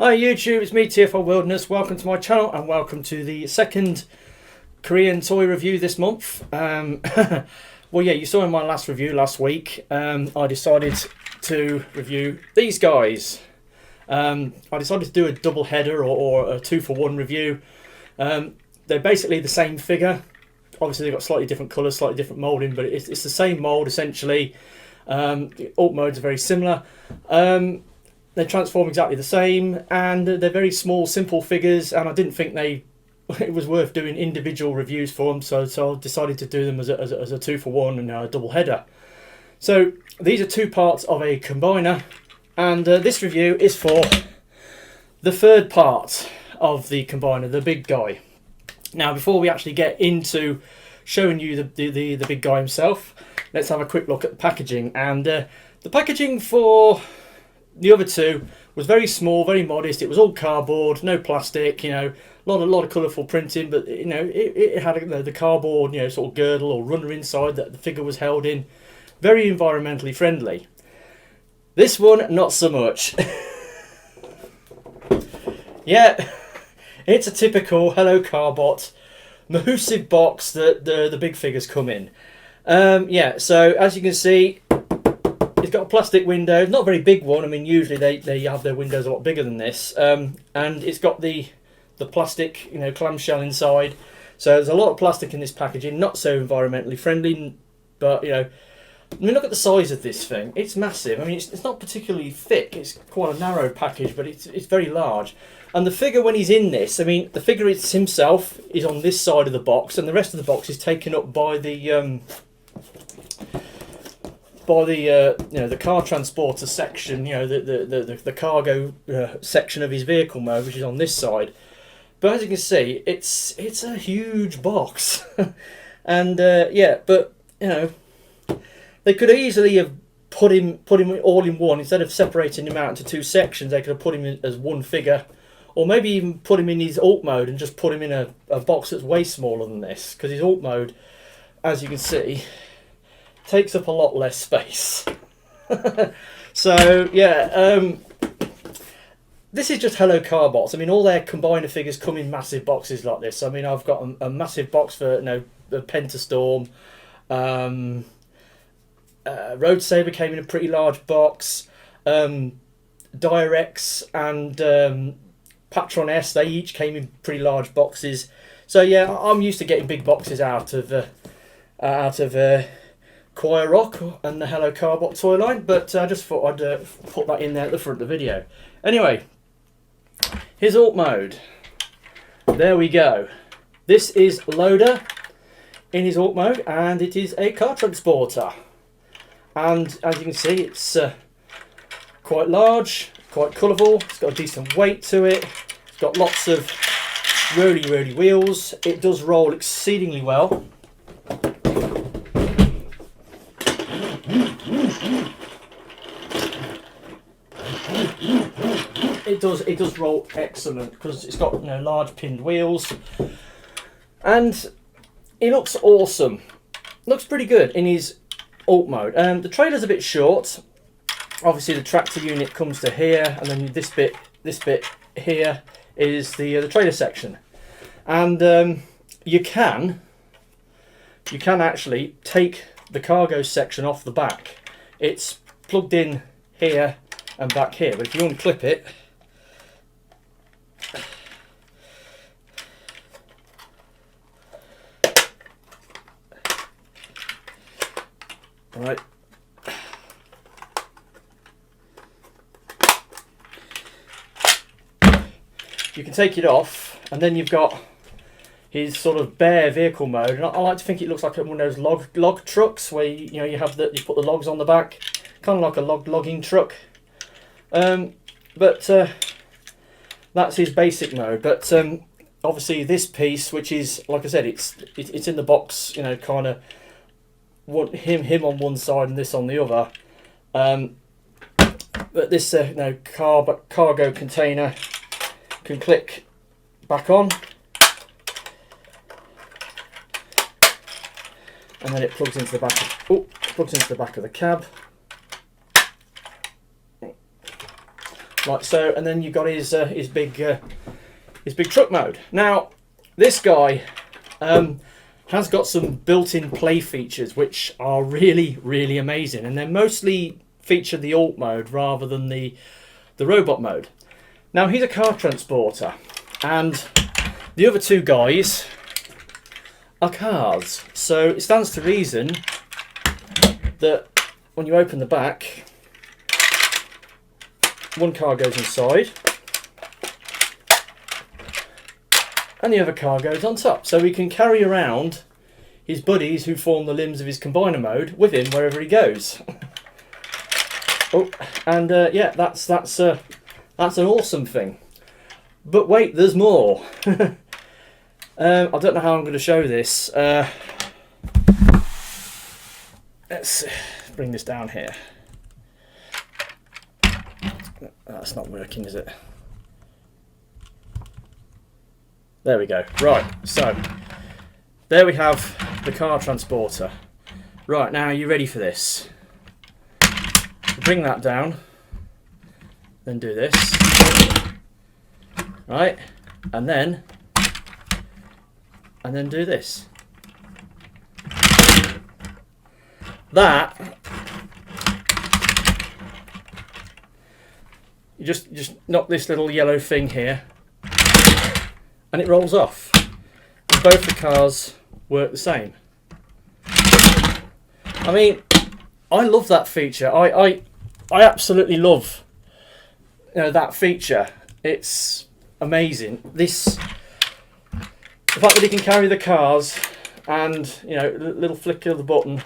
Hi YouTube, it's me TFL Wilderness. Welcome to my channel and welcome to the second Korean toy review this month. Well, yeah, you saw in my last review last week, I decided to review these guys. I decided to do a double header or a 2-for-1 review. They're basically the same figure. Obviously they've got slightly different colours, slightly different moulding, but it's the same mould essentially. The alt modes are very similar. They transform exactly the same, and they're very small, simple figures, and I didn't think it was worth doing individual reviews for them, so I decided to do them as a 2-for-1 and a double header. So these are two parts of a combiner, and this review is for the third part of the combiner, the big guy. Now, before we actually get into showing you the big guy himself, let's have a quick look at the packaging. And the packaging for the other two was very small, very modest. It was all cardboard, no plastic. You know, a lot of colourful printing, but you know, it had the cardboard, you know, sort of girdle or runner inside that the figure was held in. Very environmentally friendly. This one, not so much. Yeah, it's a typical Hello Carbot massive box that the big figures come in. Yeah, so as you can see, it's got a plastic window, not a very big one. I mean, usually they have their windows a lot bigger than this. And it's got the plastic, you know, clamshell inside. So there's a lot of plastic in this packaging, not so environmentally friendly, but you know, I mean, look at the size of this thing. It's massive. I mean, it's not particularly thick. It's quite a narrow package, but it's very large. And the figure, when he's in this, I mean, the figure himself is on this side of the box, and the rest of the box is taken up by the you know, the car transporter section, you know, the cargo section of his vehicle mode, which is on this side. But as you can see, it's a huge box, and yeah, but you know, they could easily have put him all in one instead of separating him out into two sections. They could have put him in as one figure, or maybe even put him in his alt mode and just put him in a box that's way smaller than this, because his alt mode, as you can see, takes up a lot less space. So yeah, this is just Hello Carbots. I mean, all their combiner figures come in massive boxes like this. I mean, I've got a massive box for, you know, the Pentastorm. Road Saber came in a pretty large box. Direx and Patron S, they each came in pretty large boxes. So yeah, I'm used to getting big boxes out of Choir Rock and the Hello Carbot toy line, but I just thought I'd put that in there at the front of the video. Anyway, his alt mode. There we go. This is Loader in his alt mode, and it is a car transporter. And as you can see, it's quite large, quite colourful. It's got a decent weight to it. It's got lots of roly wheels. It does roll exceedingly well. It does roll excellent because it's got, you know, large pinned wheels, and it looks awesome. Looks pretty good in his alt mode. The trailer's a bit short. Obviously the tractor unit comes to here, and then this bit here is the trailer section, and you can actually take the cargo section off the back. It's plugged in here and back here, but if you unclip it, right, you can take it off, and then you've got his sort of bare vehicle mode. And I like to think it looks like one of those log trucks where you know you put the logs on the back, kind of like a logging truck. But that's his basic mode. But obviously this piece, which is, like I said, it's in the box, you know, kind of him on one side and this on the other. But this you know, cargo container can click back on, and then it plugs into the back of the cab. Like so, and then you've got his big truck mode. Now, this guy has got some built-in play features which are really, really amazing, and they mostly feature the alt mode rather than the robot mode. Now, he's a car transporter, and the other two guys are cars, so it stands to reason that when you open the back, one car goes inside and the other car goes on top, so he can carry around his buddies who form the limbs of his combiner mode with him wherever he goes. Oh, and yeah, that's an awesome thing. But wait, there's more. I don't know how I'm going to show this. Let's bring this down here. That's not working, is it? There we go. Right, so there we have the car transporter. Right, now are you ready for this? Bring that down, then do this. Right, and then do this. That you just knock this little yellow thing here and it rolls off, and both the cars work the same. I mean, I love that feature. I absolutely love, you know, that feature. It's amazing. The fact that he can carry the cars, and you know, little flick of the button,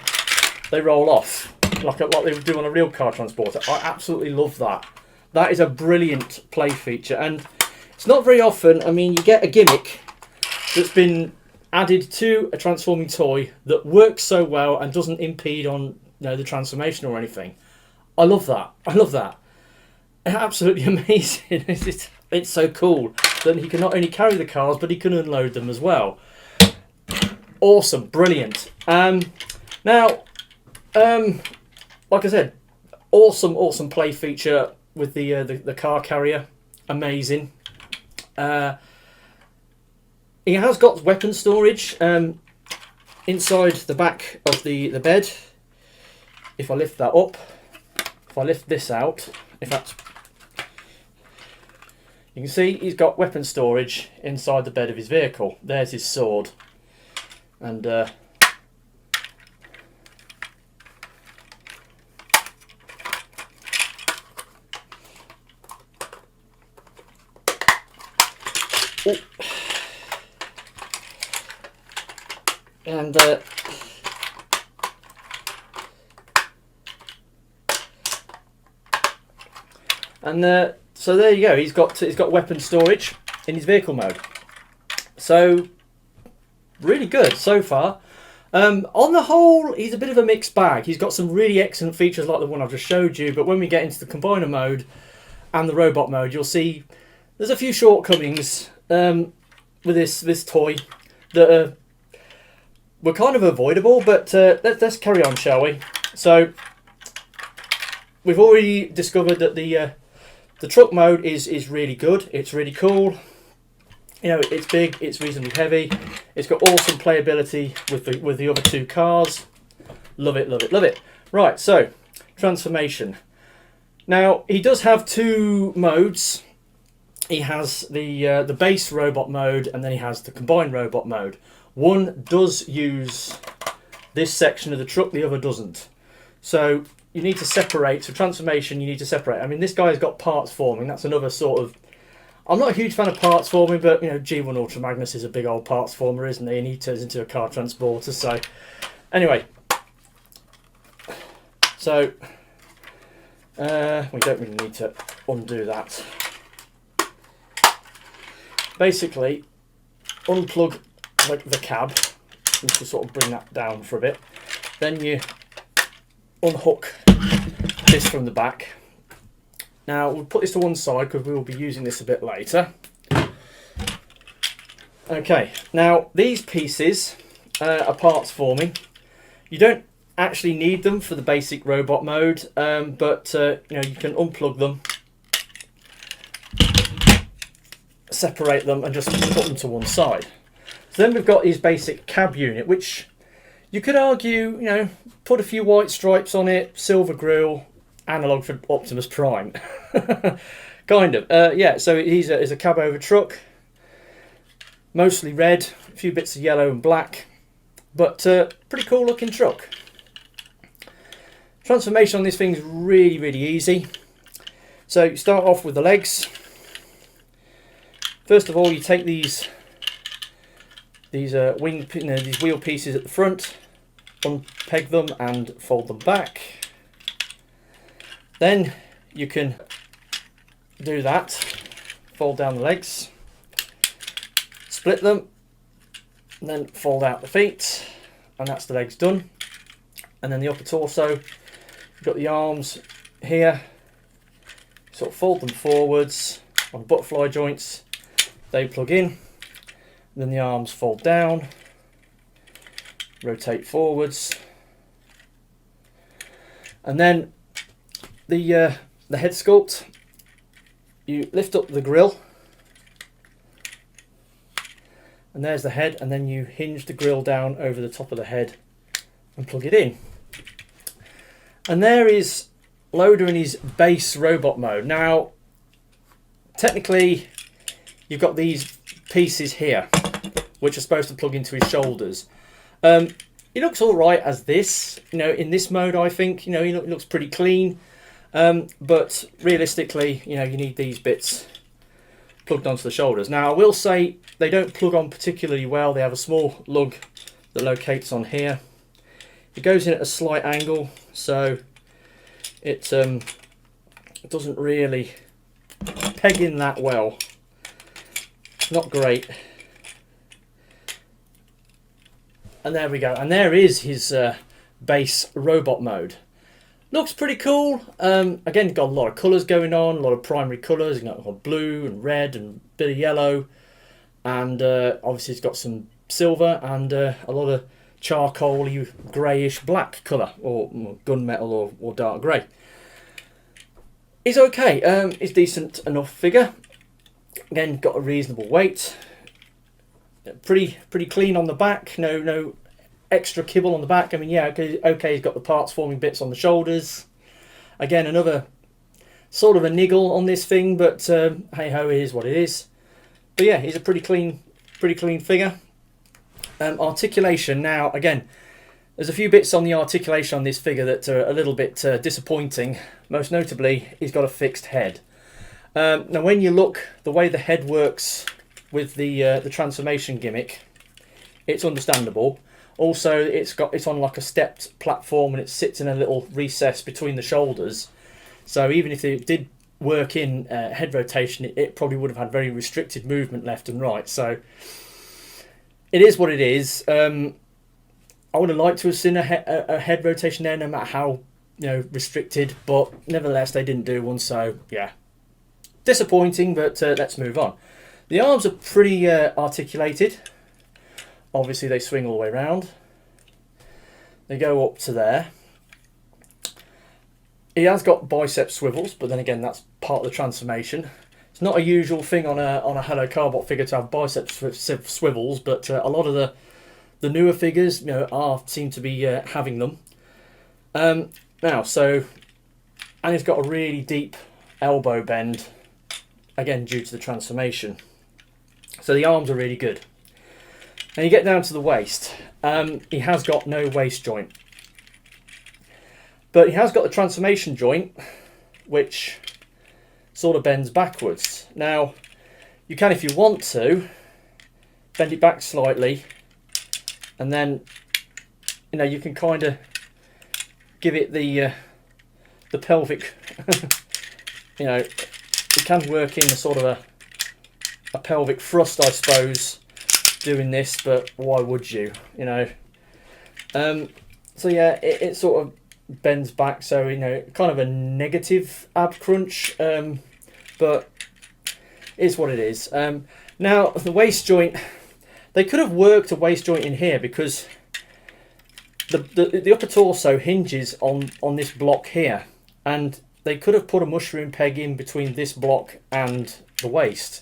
they roll off like they would do on a real car transporter. I absolutely love that. That is a brilliant play feature, and it's not very often. I mean, you get a gimmick that's been added to a transforming toy that works so well and doesn't impede on, you know, the transformation or anything. I love that. I love that. Absolutely amazing. It's so cool that he can not only carry the cars, but he can unload them as well. Awesome, brilliant. Now, like I said, awesome play feature with the car carrier. Amazing. He has got weapon storage inside the back of the bed. If I lift that up, if I lift this out, in fact, you can see he's got weapon storage inside the bed of his vehicle. There's his sword, and so there you go. He's got weapon storage in his vehicle mode. So really good so far. On the whole, he's a bit of a mixed bag. He's got some really excellent features like the one I've just showed you, but when we get into the combiner mode and the robot mode, you'll see there's a few shortcomings with this toy that were kind of avoidable, but let's carry on, shall we? So we've already discovered that the truck mode is really good. It's really cool. You know, it's big, it's reasonably heavy. It's got awesome playability with the other two cars. Love it, love it, love it. Right, so transformation. Now he does have two modes. He has the base robot mode, and then he has the combined robot mode. One does use this section of the truck, the other doesn't. So you need to separate. So transformation, you need to separate. I mean, this guy's got parts forming. That's another sort of... I'm not a huge fan of parts forming, but, you know, G1 Ultra Magnus is a big old parts former, isn't he? And he turns into a car transporter. So, anyway. So, we don't really need to undo that. Basically, unplug the cab. Just to sort of bring that down for a bit. Then you unhook this from the back. Now we'll put this to one side because we will be using this a bit later. Okay, now these pieces are parts forming. You don't actually need them for the basic robot mode, but you know, you can unplug them separate them and just put them to one side. So then we've got his basic cab unit, which you could argue, you know, put a few white stripes on it, silver grille, analog for Optimus Prime. Kind of. Yeah, so he's a cab over truck, mostly red, a few bits of yellow and black, but pretty cool looking truck. Transformation on this thing's really, really easy. So you start off with the legs. First of all, you take these these wheel pieces at the front, unpeg them and fold them back. Then you can do that, fold down the legs, split them, and then fold out the feet, and that's the legs done. And then the upper torso, you've got the arms here, sort of fold them forwards on butterfly joints, they plug in, and then the arms fold down, rotate forwards, and then the head sculpt, you lift up the grille, and there's the head, and then you hinge the grille down over the top of the head and plug it in. And there is Loader in his base robot mode. Now, technically, you've got these pieces here, which are supposed to plug into his shoulders. He looks all right as this, you know, in this mode. I think, you know, he looks pretty clean. But realistically, you know, you need these bits plugged onto the shoulders. Now, I will say they don't plug on particularly well. They have a small lug that locates on here. It goes in at a slight angle, so it doesn't really peg in that well. Not great. And there we go. And there is his base robot mode. Looks pretty cool. Again, got a lot of colours going on, a lot of primary colours. You've got blue and red and a bit of yellow. And obviously it's got some silver and a lot of charcoaly, greyish black colour, or gunmetal or dark grey. It's okay. It's decent enough figure. Again, got a reasonable weight. Pretty clean on the back. No extra kibble on the back. I mean, yeah, okay, he's got the parts forming bits on the shoulders. Again, another sort of a niggle on this thing, but hey ho, it is what it is. But yeah, he's a pretty clean figure. Articulation. Now, again, there's a few bits on the articulation on this figure that are a little bit disappointing. Most notably, he's got a fixed head. Now, when you look the way the head works with the transformation gimmick, it's understandable. Also, it's on like a stepped platform and it sits in a little recess between the shoulders. So even if it did work in head rotation, it probably would have had very restricted movement left and right. So it is what it is. I would have liked to have seen a head rotation there, no matter how, you know, restricted. But nevertheless, they didn't do one. So yeah, disappointing. But let's move on. The arms are pretty articulated. Obviously, they swing all the way around. They go up to there. He has got bicep swivels, but then again, that's part of the transformation. It's not a usual thing on a Hello Carbot figure to have bicep swivels, but a lot of the newer figures, you know, seem to be having them. Now, so, and he's got a really deep elbow bend, again due to the transformation. So the arms are really good. Now you get down to the waist. He has got no waist joint, but he has got the transformation joint, which sort of bends backwards. Now, you can, if you want to, bend it back slightly, and then, you know, you can kind of give it the pelvic, you know, it can work in a sort of a pelvic thrust, I suppose, doing this, but why would you, you know? So yeah, it sort of bends back, so, you know, kind of a negative ab crunch, but it's what it is. Now, the waist joint, they could have worked a waist joint in here, because the upper torso hinges on this block here, and they could have put a mushroom peg in between this block and the waist,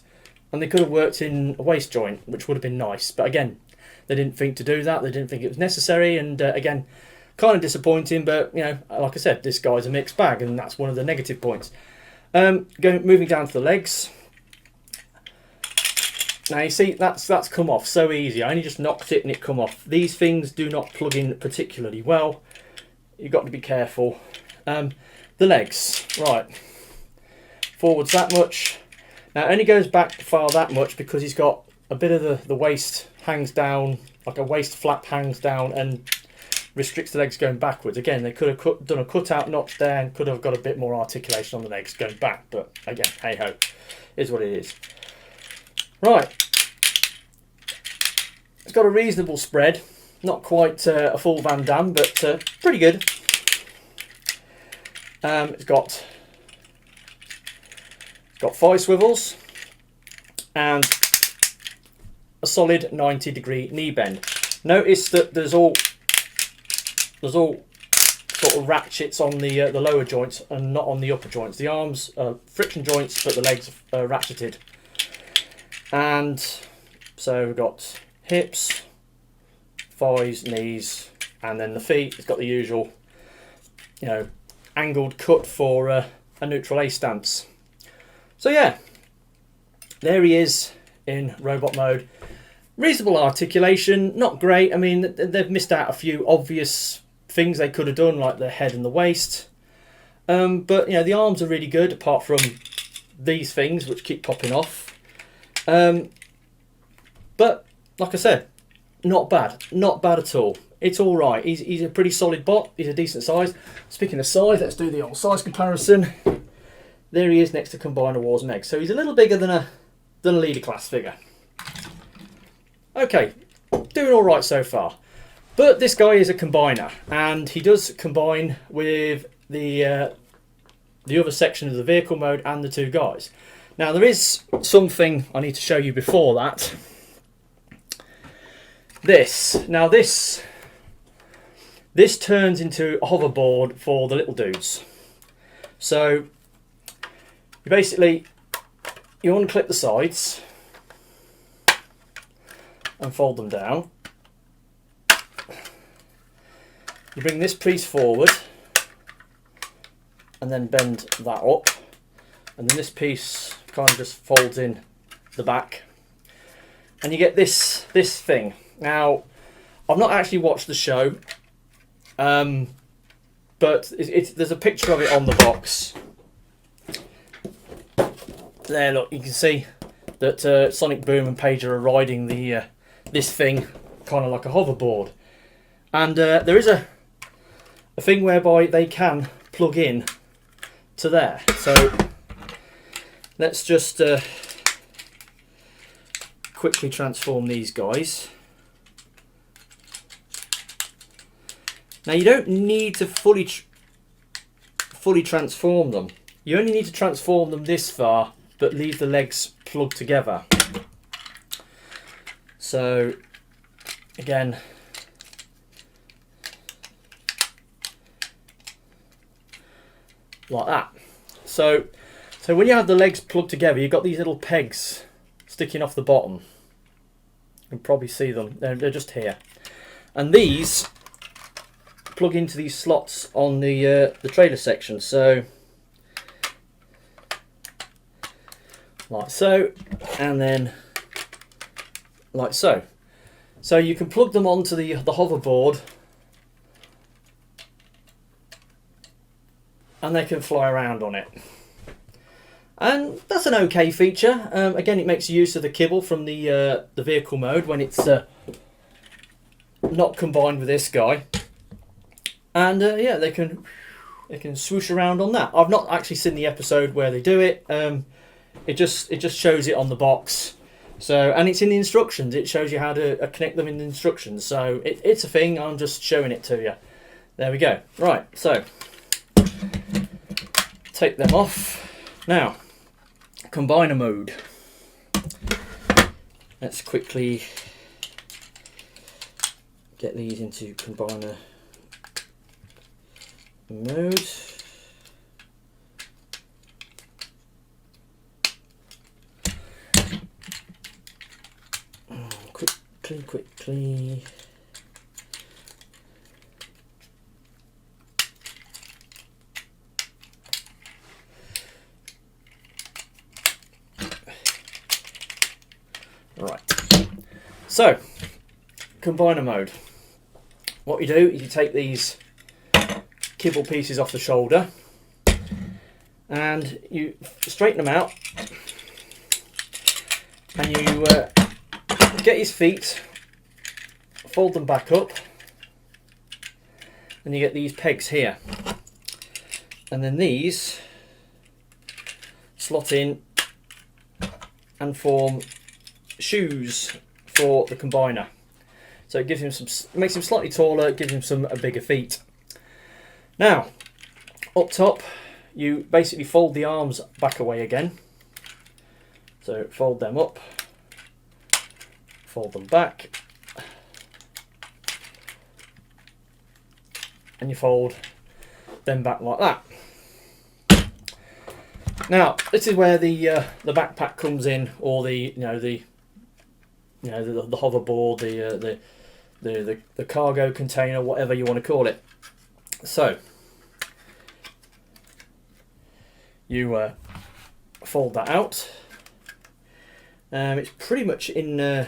and they could have worked in a waist joint, which would have been nice. But again, they didn't think to do that. They didn't think it was necessary, and again, kind of disappointing. But you know, like I said, this guy's a mixed bag, and that's one of the negative points. Moving down to the legs. Now you see that's come off so easy. I only just knocked it and it come off. These things do not plug in particularly well. You've got to be careful. The legs, right. Forwards that much. Now it only goes back far that much because he's got a bit of the waist hangs down, like a waist flap hangs down and restricts the legs going backwards. Again, they could have done a cutout notch there and could have got a bit more articulation on the legs going back. But again, hey ho, is what it is. Right, it's got a reasonable spread, not quite a full Van Damme, but pretty good. It's got 5 swivels and a solid 90-degree knee bend. Notice that there's all sort of ratchets on the lower joints and not on the upper joints. The arms are friction joints, but the legs are ratcheted. And so we've got hips, thighs, knees, and then the feet. It's got the usual, you know, angled cut for a neutral A stance. So yeah, there he is in robot mode. Reasonable articulation, not great. I mean, they've missed out a few obvious things they could have done, like the head and the waist. But you know, the arms are really good, apart from these things which keep popping off. But like I said, not bad at all. It's all right. He's a pretty solid bot. He's a decent size. Speaking of size, let's do the old size comparison. There he is next to Combiner Wars Meg. So he's a little bigger than a leader class figure. Okay, doing all right so far. But this guy is a combiner, and he does combine with the other section of the vehicle mode and the 2 guys. Now there is something I need to show you before that. This turns into a hoverboard for the little dudes. So you basically unclip the sides and fold them down. You bring this piece forward and then bend that up, and then this piece kind of just folds in the back, and you get this thing. Now, I've not actually watched the show, but there's a picture of it on the box. There, look, you can see that Sonic Boom and Pager are riding this thing kind of like a hoverboard, and there is a thing whereby they can plug in to there. So let's just quickly transform these guys. Now you don't need to fully transform them. You only need to transform them this far, but leave the legs plugged together. So again, like that. So when you have the legs plugged together, you've got these little pegs sticking off the bottom. You can probably see them. They're just here, and these plug into these slots on the trailer section. So like so, and then like so. So you can plug them onto the hoverboard, and they can fly around on it. And that's an okay feature. Again, it makes use of the kibble from the vehicle mode when it's not combined with this guy. And yeah, they can swoosh around on that. I've not actually seen the episode where they do it. It just shows it on the box. So, and it's in the instructions. It shows you how to connect them in the instructions. So it's a thing. I'm just showing it to you. There we go. Right. So take them off. Now, combiner mode. Let's quickly get these into combiner mode. quickly. Right, so combiner mode. What you do is you take these kibble pieces off the shoulder and you straighten them out, and you get his feet, fold them back up, and you get these pegs here, and then these slot in and form shoes for the combiner. So it gives him some, makes him slightly taller, gives him some bigger feet. Now, up top, you basically fold the arms back away again. So fold them up, fold them back, and you fold them back like that. Now, this is where the backpack comes in, or the hoverboard, the cargo container, whatever you want to call it. So you fold that out. It's pretty much in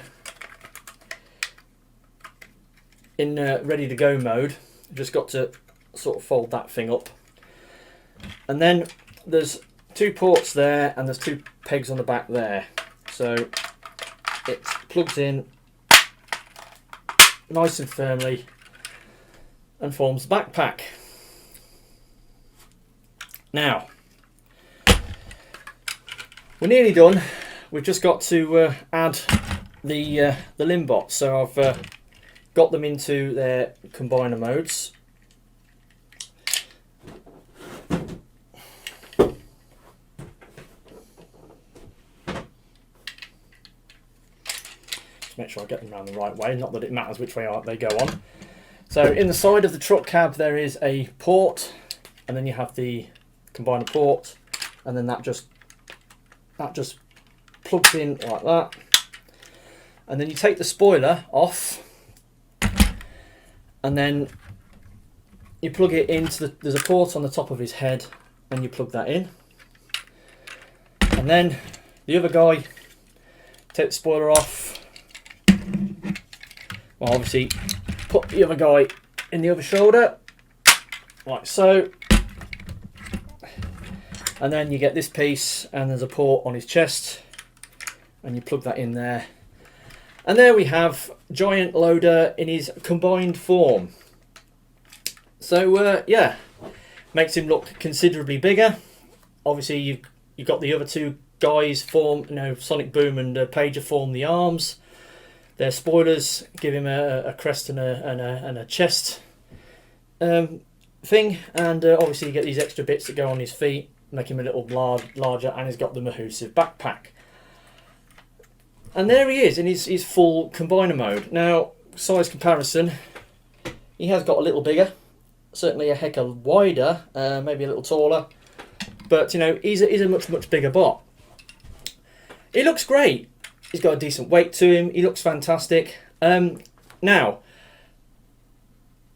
ready to go mode. You've just got to sort of fold that thing up, and then there's two ports there, and there's two pegs on the back there. So it plugs in nice and firmly and forms the backpack. Now, we're nearly done. We've just got to add the limb bots. So I've got them into their combiner modes. Make sure I get them around the right way, not that it matters which way they go on. So in the side of the truck cab there is a port, and then you have the combiner port, and then that just plugs in like that, and then you take the spoiler off, and then you plug it into there's a port on the top of his head, and you plug that in, and then the other guy, take the spoiler off. Well, obviously put the other guy in the other shoulder, like so, and then you get this piece, and there's a port on his chest, and you plug that in there, and there we have Giant Loader in his combined form. So yeah, makes him look considerably bigger. Obviously you've got the other two guys form, Sonic Boom and Pager form the arms. Their spoilers give him a crest and a chest thing, and obviously you get these extra bits that go on his feet, make him a little larger, and he's got the Mahusive backpack. And there he is in his full combiner mode. Now, size comparison, he has got a little bigger, certainly a heck of wider, maybe a little taller, but he's a much bigger bot. He looks great. He's got a decent weight to him. He looks fantastic. Now,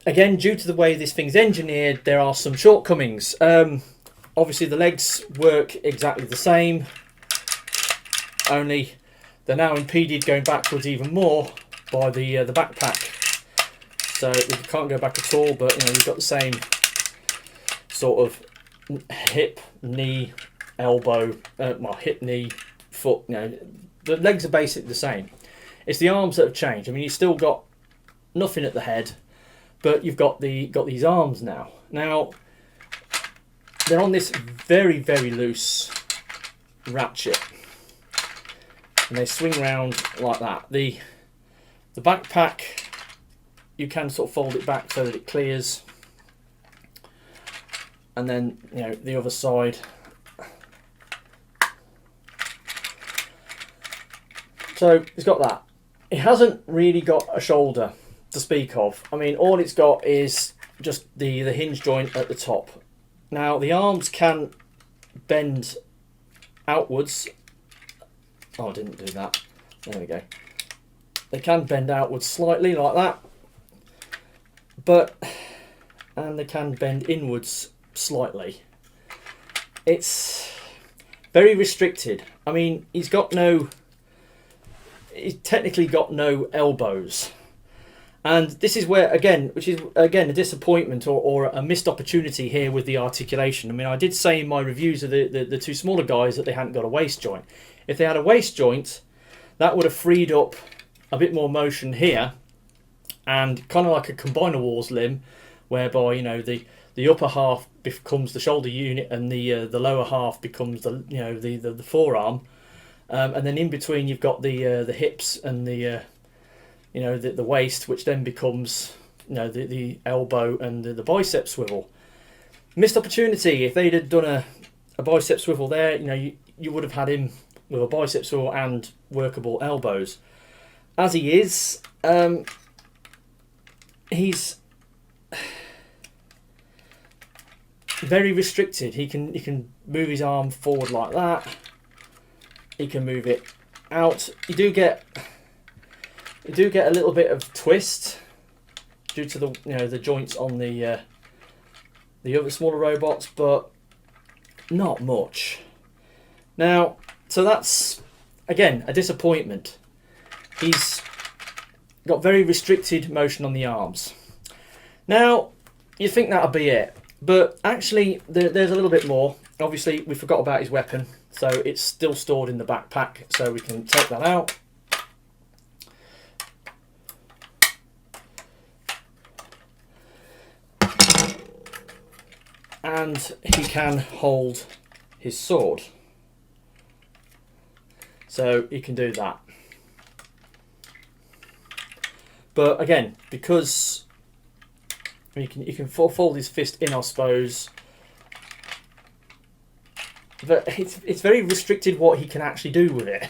again, due to the way this thing's engineered, there are some shortcomings. Obviously, the legs work exactly the same, only they're now impeded going backwards even more by the backpack. So we can't go back at all, but you've got the same sort of hip, knee, elbow, hip, knee, foot. The legs are basically the same. It's the arms that have changed. I mean, you've still got nothing at the head, but you've got these arms now. Now, they're on this very loose ratchet, and they swing round like that. The backpack, you can sort of fold it back so that it clears, and then the other side. So it's got that. It hasn't really got a shoulder to speak of. I mean, all it's got is just the hinge joint at the top. Now, the arms can bend outwards. Oh, I didn't do that. There we go. They can bend outwards slightly like that, and they can bend inwards slightly. It's very restricted. I mean, he's technically got no elbows. And this is where, which is again a disappointment or a missed opportunity here with the articulation. I mean, I did say in my reviews of the two smaller guys that they hadn't got a waist joint. If they had a waist joint, that would have freed up a bit more motion here, and kind of like a combiner wars limb, whereby, you know, the upper half becomes the shoulder unit and the lower half becomes the forearm, and then in between you've got the hips and the waist, which then becomes, you know, the elbow and the bicep swivel. Missed opportunity. If they'd have done a bicep swivel there, you know, you would have had him with a bicep swivel and workable elbows. As he is, he's very restricted. He can move his arm forward like that. He can move it out. You do get a little bit of twist due to the joints on the other smaller robots, but not much. Now, so that's again a disappointment. He's got very restricted motion on the arms. Now, you think that'll be it, but actually there's a little bit more. Obviously, we forgot about his weapon, so it's still stored in the backpack, so we can take that out. And he can hold his sword, so he can do that. But again, because you can fold his fist in, I suppose, but it's very restricted what he can actually do with it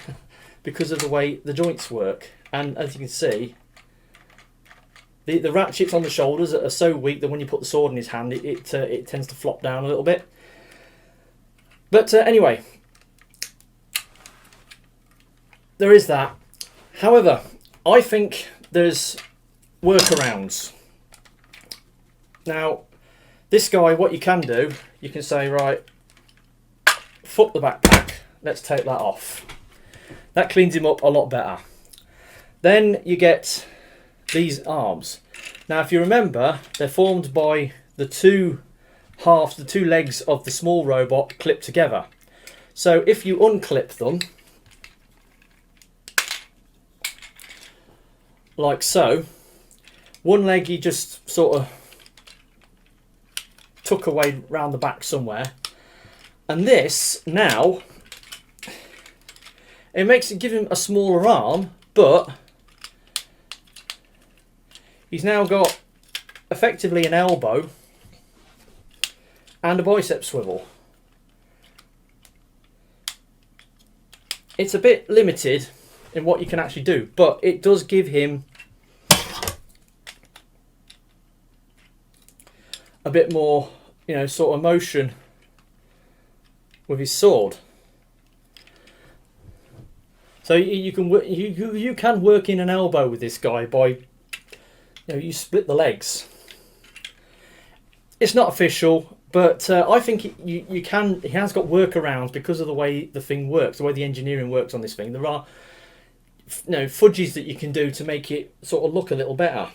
because of the way the joints work. And as you can see, the ratchets on the shoulders are so weak that when you put the sword in his hand, it tends to flop down a little bit. But anyway, there is that. However, I think there's workarounds. Now, this guy, what you can do, you can say, right, fuck the backpack, let's take that off. That cleans him up a lot better. Then you get these arms. Now, if you remember, they're formed by the two legs of the small robot clipped together. So if you unclip them, like so, one leg you just sort of tuck away round the back somewhere, and this now, it makes it give him a smaller arm, but he's now got effectively an elbow and a bicep swivel. It's a bit limited in what you can actually do, but it does give him a bit more, you know, sort of motion with his sword. So you can work in an elbow with this guy by, you know, you split the legs. It's not official, but I think you can. He has got workarounds because of the way the thing works, the way the engineering works on this thing. There are, you know, fudges that you can do to make it sort of look a little better.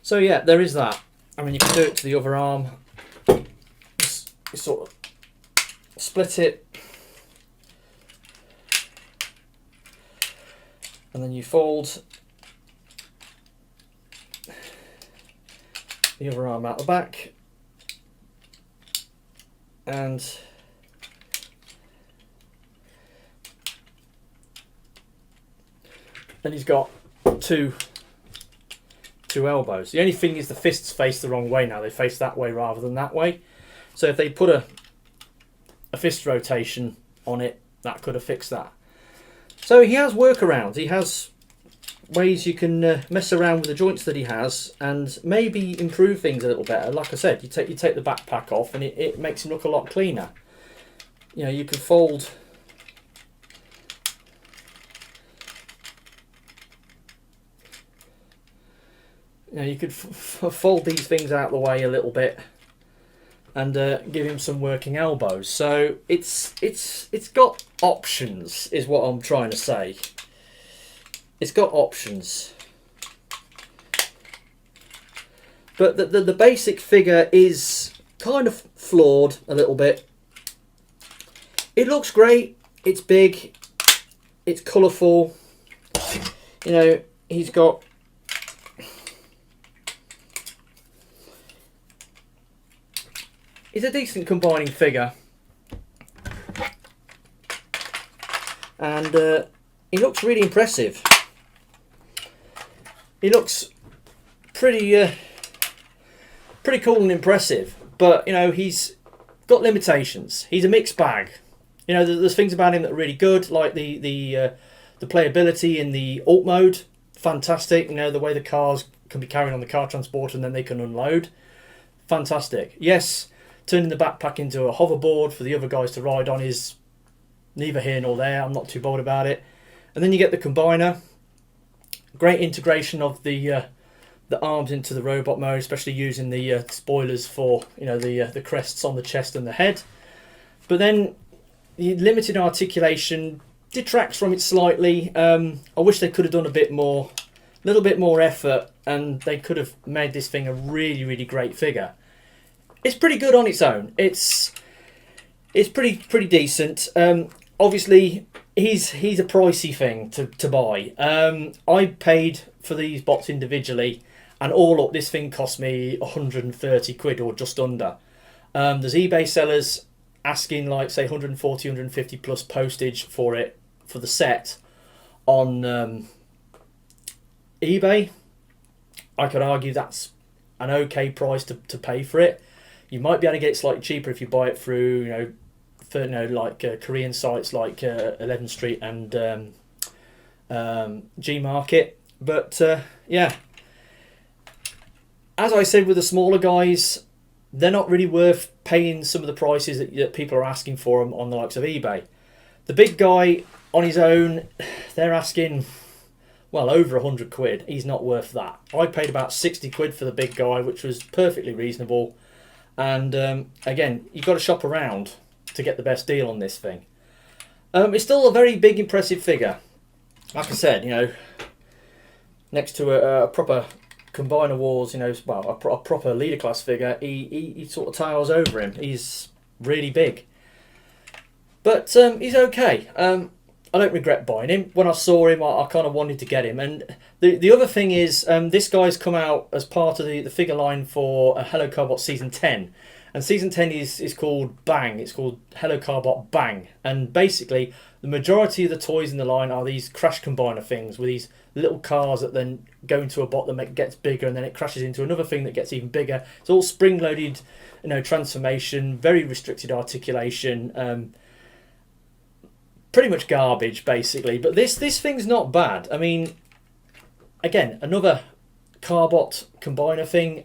So yeah, there is that. I mean, you can do it to the other arm. Just sort of split it, and then you fold the other arm out the back, and then he's got two elbows. The only thing is the fists face the wrong way now. They face that way rather than that way. So if they put a fist rotation on it, that could have fixed that. So he has workarounds. He has ways you can mess around with the joints that he has and maybe improve things a little better. Like I said, you take the backpack off and it makes him look a lot cleaner. You know, you can fold you know, you could fold these things out the way a little bit and give him some working elbows. So it's got options, is what I'm trying to say. It's got options. But the basic figure is kind of flawed a little bit. It looks great. It's big. It's colourful. You know, he's got... He's a decent combining figure. And he looks really impressive. He looks pretty cool and impressive. But, you know, he's got limitations. He's a mixed bag. You know, there's things about him that are really good, like the playability in the alt mode. Fantastic. You know, the way the cars can be carried on the car transporter and then they can unload. Fantastic. Yes, turning the backpack into a hoverboard for the other guys to ride on is neither here nor there. I'm not too bothered about it. And then you get the combiner. Great integration of the arms into the robot mode, especially using the spoilers for, you know, the crests on the chest and the head. But then the limited articulation detracts from it slightly. I wish they could have done a little bit more effort, and they could have made this thing a really, really great figure. It's pretty good on its own. It's pretty decent. Obviously, he's a pricey thing to buy. I paid for these bots individually, and all up this thing cost me 130 quid or just under. There's eBay sellers asking, like, say 140, 150 plus postage for it, for the set on eBay. I could argue that's an okay price to pay for it. You might be able to get it slightly cheaper if you buy it through, like Korean sites like 11th Street and G Market. But yeah, as I said with the smaller guys, they're not really worth paying some of the prices that people are asking for them on the likes of eBay. The big guy on his own, they're asking, well, over 100 quid. He's not worth that. I paid about 60 quid for the big guy, which was perfectly reasonable. And again, you've got to shop around to get the best deal on this thing. It's still a very big, impressive figure. Like I said, you know, next to a proper Combiner Wars, you know, well, a proper leader class figure, he sort of towers over him. He's really big. But he's okay. I don't regret buying him. When I saw him, I kind of wanted to get him. And the other thing is, this guy's come out as part of the figure line for Hello Carbot Season 10. And Season 10 is called Bang. It's called Hello Carbot Bang. And basically, the majority of the toys in the line are these crash combiner things with these little cars that then go into a bot that gets bigger, and then it crashes into another thing that gets even bigger. It's all spring-loaded, you know, transformation, very restricted articulation. Pretty much garbage, basically. But this thing's not bad. I mean, again, another Carbot combiner thing.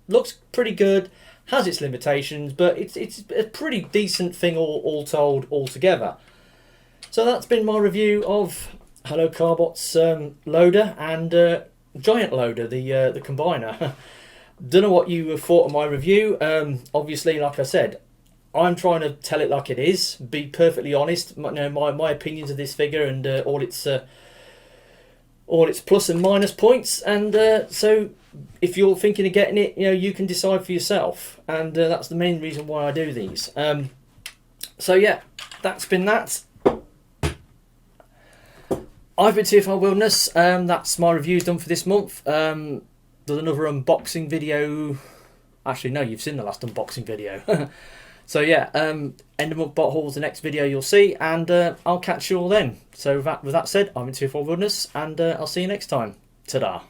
Looks pretty good. Has its limitations, but it's a pretty decent thing all told altogether. So that's been my review of Hello Carbot's loader and giant loader, the combiner. Don't know what you thought of my review. Obviously, like I said, I'm trying to tell it like it is, be perfectly honest. My opinions of this figure and all its plus and minus points. And so if you're thinking of getting it, you know, you can decide for yourself. And that's the main reason why I do these. So yeah, that's been that. I've been TFL Wilderness. That's my reviews done for this month. There's another unboxing video. Actually, no, you've seen the last unboxing video. So yeah, end of month bot hauls, the next video you'll see, and I'll catch you all then. So with that said, I'm in TFL Wilderness, and I'll see you next time. Ta-da.